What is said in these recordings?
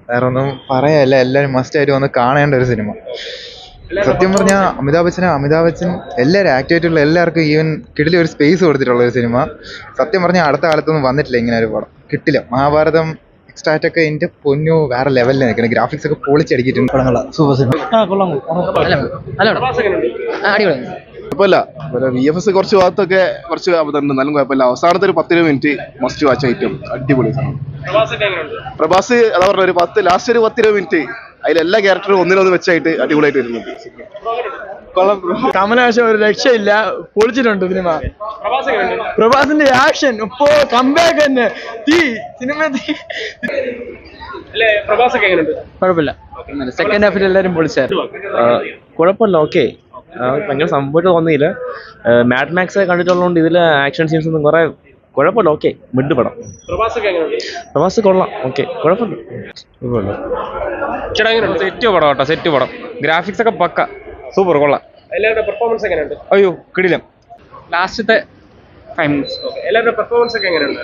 വേറെ ഒന്നും പറയാല്ല, എല്ലാവരും മസ്റ്റ് ആയിട്ട് വന്ന് കാണേണ്ട ഒരു സിനിമ. സത്യം പറഞ്ഞാൽ അമിതാഭ് ബച്ചൻ എല്ലാവരും ആക്ടിവായിട്ടുള്ള എല്ലാവർക്കും ഈവൻ കിടിലം ഒരു സ്പേസ് കൊടുത്തിട്ടുള്ള ഒരു സിനിമ. സത്യം പറഞ്ഞാൽ അടുത്ത കാലത്തൊന്നും വന്നിട്ടില്ല ഇങ്ങനെ ഒരു പടം. കിട്ടില്ല. മഹാഭാരതം എക്സ്ട്രാറ്റൊക്കെ എൻ്റെ പൊന്നു വേറെ ലെവലിൽ നിൽക്കുന്നത്. ഗ്രാഫിക്സ് ഒക്കെ പൊളിച്ചടിക്കിട്ടുണ്ട്. പടങ്ങളാ സൂപ്പർ സിനിമ. കുഴപ്പമില്ല. VFS കുറച്ച് ഭാഗത്തൊക്കെ കുറച്ച് അബദ്ധമുണ്ട്, എന്നാലും കുഴപ്പമില്ല. അവസാനത്തെ ഒരു 10 മിനിറ്റ് മസ്റ്റ് വാച്ച് ഐറ്റം അടിപൊളി. പ്രഭാസ് അതാ പറഞ്ഞ ഒരു ലാസ്റ്റ് ഒരു 10 മിനിറ്റ് അതിലെല്ലാ ക്യാരക്ടറും ഒന്നിനൊന്ന് വെച്ചായിട്ട് അടിപൊളിയായിട്ട് വരുന്നുണ്ട്. കമലഹാസൻ ഒരു രക്ഷയില്ല, പൊളിച്ചിട്ടുണ്ട് സിനിമ. പ്രഭാസിന്റെ ആക്ഷൻ ഇപ്പോ കംബാക്ക് തന്നെ സിനിമ കുഴപ്പമില്ല. സെക്കൻഡ് ഹാഫിൽ എല്ലാരും പൊളിച്ചായിരുന്നു. കുഴപ്പമില്ല, ഓക്കെ. ഭയങ്കര സംഭവമായിട്ട് തോന്നിയില്ല. മാഡ് മാക്സ് കണ്ടിട്ടുള്ളതുകൊണ്ട് ഇതിലെ ആക്ഷൻ സീൻസ് ഒന്നും കുറെ കുഴപ്പമില്ല, ഓക്കെ. മിഡ് പടം. പ്രഭാസ് കൊള്ളാം, ഓക്കെ, കുഴപ്പമില്ല. സെറ്റ് പടം കേട്ടോ, സെറ്റ് പടം. ഗ്രാഫിക്സ് ഒക്കെ പക്ക സൂപ്പർ, കൊള്ളാം. എല്ലാവരുടെ പെർഫോമൻസ് എങ്ങനെയുണ്ട്? അയ്യോ കിടിലം. ലാസ്റ്റത്തെ 5 മിനിറ്റ്സ് എല്ലാവരുടെ പെർഫോമൻസ് ഒക്കെ എങ്ങനെയുണ്ട്?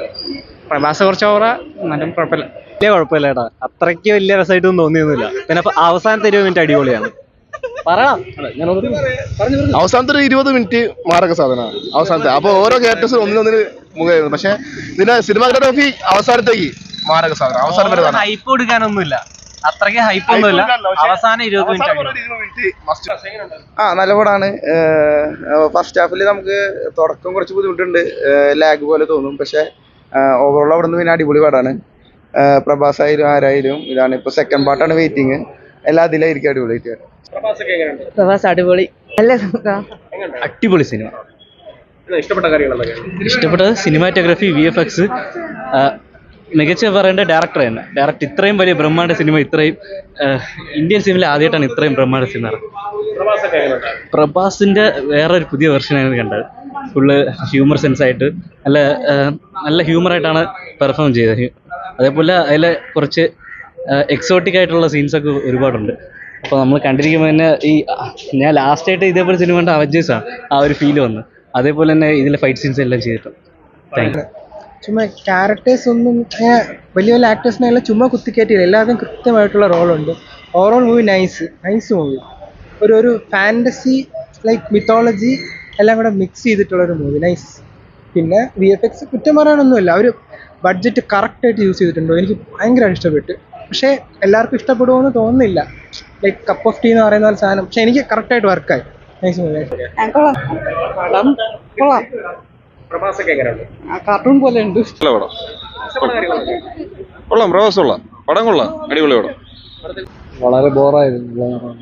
പ്രഭാസ് കുറച്ച് ഓവറാ, എന്നാലും കുഴപ്പമില്ല. വലിയ കുഴപ്പമില്ല ഏട്ടാ, അത്രയ്ക്ക് വലിയ രസമായിട്ടൊന്നും തോന്നിയൊന്നുമില്ല. പിന്നെ അവസാനത്തെ 20 മിനിറ്റ് അടിപൊളിയാണ്. അവസാനത്തെ ഒരു 20 മിനിറ്റ് മാരക സാധനമാണ് അവസാനത്തെ. അപ്പൊ ഓരോ ക്യാരക്ടേഴ്സും ഒന്നിനൊന്നിന് മുഖമായിരുന്നു. പക്ഷെ ഇതിന്റെ സിനിമാറ്റോഗ്രാഫി അവസാനത്തേക്ക് മാരക സാധനം. അവസാനം വരെ ഹൈപ്പ് കൊടുക്കാനൊന്നുമില്ല, അത്രയ്ക്ക് ഹൈപ്പ് ഒന്നുമില്ല. അവസാനം 20 മിനിറ്റ് നല്ല പടമാണ്. ഫസ്റ്റ് ഹാഫിൽ നമുക്ക് തുടക്കം കുറച്ച് ബുദ്ധിമുട്ടുണ്ട്, ലാഗ് പോലെ തോന്നും. പക്ഷെ ഓവറോൾ അവിടെ നിന്ന് പിന്നെ അടിപൊളി പടമാണ്. പ്രഭാസ് ആയാലും ആരായാലും ഇതാണ്. ഇപ്പൊ സെക്കൻഡ് പാർട്ടാണ് വെയിറ്റിംഗ്. എല്ലാം അതിലായിരിക്കും അടിപൊളിയായിട്ട്. പ്രഭാസ് അടിപൊളി, അടിപൊളി സിനിമ. ഇഷ്ടപ്പെട്ടത് സിനിമാറ്റോഗ്രാഫി, VFX, മികച്ച പറയേണ്ട ഡയറക്ടർ തന്നെ. ഡയറക്ടർ ഇത്രയും വലിയ ബ്രഹ്മാണ്ഡ സിനിമ, ഇത്രയും ഇന്ത്യൻ സിനിമയിൽ ആദ്യമായിട്ടാണ് ഇത്രയും ബ്രഹ്മാണ്ഡ സിനിമ. പ്രഭാസിന്റെ വേറൊരു പുതിയ വെർഷനാണ് കണ്ടത്. ഫുള്ള് ഹ്യൂമർ സെൻസ് ആയിട്ട് നല്ല ഹ്യൂമറായിട്ടാണ് പെർഫോം ചെയ്തത്. അതേപോലെ അതിലെ കുറച്ച് എക്സോട്ടിക് ആയിട്ടുള്ള സീൻസൊക്കെ ഒരുപാടുണ്ട്. അപ്പോൾ നമ്മൾ കണ്ടിരിക്കുമ്പോൾ തന്നെ ഞാൻ ലാസ്റ്റായിട്ട് ഇതേപോലെ സിനിമ കണ്ട അവഞ്ചേഴ്സാണ് ആ ഒരു ഫീൽ വന്ന്. അതേപോലെ തന്നെ ഇതിലെ ഫൈറ്റ് സീൻസ് എല്ലാം ചെയ്തിട്ടുണ്ട്. Thank you. ചുമ്മാ ക്യാരക്ടേഴ്സ് ഒന്നും വലിയ വലിയ ആക്ടേഴ്സിനെല്ലാം ചുമ്മാ കുത്തിക്കയറ്റിയില്ല, എല്ലാവർക്കും കൃത്യമായിട്ടുള്ള റോളുണ്ട്. Overall movie nice movie. ഒരു ഫാൻറ്റസി ലൈക്ക് മിത്തോളജി എല്ലാം കൂടെ മിക്സ് ചെയ്തിട്ടുള്ളൊരു മൂവി, നൈസ്. പിന്നെ VFX കുറ്റം പറയാനൊന്നുമില്ല, അവർ ബഡ്ജറ്റ് കറക്റ്റായിട്ട് യൂസ് ചെയ്തിട്ടുണ്ടോ, എനിക്ക് ഭയങ്കരമായിട്ട് ഇഷ്ടപ്പെട്ടു. പക്ഷേ എല്ലാവർക്കും ഇഷ്ടപ്പെടുമോയെന്ന് തോന്നുന്നില്ല, ലൈക്ക് കപ്പ് ഓഫ് ടീ എന്ന് പറയുന്ന പോലെ സാധനം. പക്ഷെ എനിക്ക് കറക്റ്റായിട്ട് വർക്കായി, നൈസ് മൂവി. കാർട്ടൂൺ പോലെ ഉണ്ട്. കൊള്ളാം, പ്രവാസമുള്ള പടം കൊള്ളാം, അടിപൊളി പടം. വളരെ ബോറായിരുന്നു.